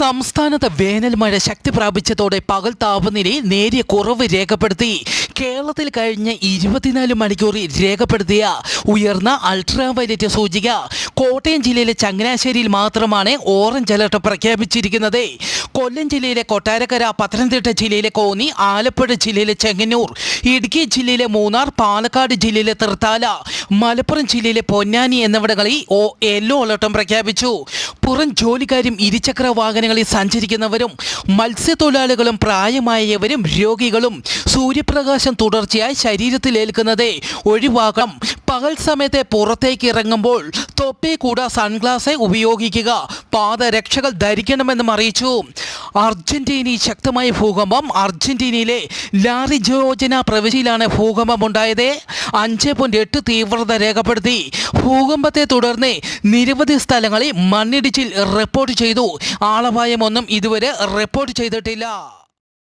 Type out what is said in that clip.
സംസ്ഥാനത്ത് വേനൽ മഴ ശക്തി പ്രാപിച്ചതോടെ പകൽ താപനിലയിൽ നേരിയ കുറവ് രേഖപ്പെടുത്തി. കേരളത്തിൽ കഴിഞ്ഞ 24 മണിക്കൂറിൽ രേഖപ്പെടുത്തിയ ഉയർന്ന അൾട്രാവയലറ്റ് സൂചിക കോട്ടയം ജില്ലയിലെ ചങ്ങനാശ്ശേരിയിൽ മാത്രമാണ് ഓറഞ്ച് അലർട്ട് പ്രഖ്യാപിച്ചിരിക്കുന്നത്. കൊല്ലം ജില്ലയിലെ കൊട്ടാരക്കര, പത്തനംതിട്ട ജില്ലയിലെ കോന്നി, ആലപ്പുഴ ജില്ലയിലെ ചെങ്ങന്നൂർ, ഇടുക്കി ജില്ലയിലെ മൂന്നാർ, പാലക്കാട് ജില്ലയിലെ തൃത്താല, മലപ്പുറം ജില്ലയിലെ പൊന്നാനി എന്നിവിടങ്ങളിൽ യെല്ലോ അലർട്ടും പ്രഖ്യാപിച്ചു. പുറം ജോലിക്കാരും ഇരുചക്ര വാഹനങ്ങളിൽ സഞ്ചരിക്കുന്നവരും മത്സ്യത്തൊഴിലാളികളും പ്രായമായവരും രോഗികളും സൂര്യപ്രകാശം തുടർച്ചയായി ശരീരത്തിലേൽക്കുന്നത് ഒഴിവാക്കണം. പകൽ സമയത്ത് പുറത്തേക്ക് ഇറങ്ങുമ്പോൾ തൊപ്പി കൂടാ സൺഗ്ലാസ് ഉപയോഗിക്കുക. പാദരക്ഷകൾ ധരിക്കണമെന്നും അറിയിച്ചു. അർജന്റീനയിൽ ശക്തമായ ഭൂകമ്പം. അർജന്റീനയിലെ ലാറിജോജന പ്രവിശ്യയിലാണ് ഭൂകമ്പമുണ്ടായത്. 5.8 തീവ്രത രേഖപ്പെടുത്തി. ഭൂകമ്പത്തെ തുടർന്ന് നിരവധി സ്ഥലങ്ങളിൽ മണ്ണിടിച്ചിൽ റിപ്പോർട്ട് ചെയ്തു. ആളപായമൊന്നും ഇതുവരെ റിപ്പോർട്ട് ചെയ്തിട്ടില്ല.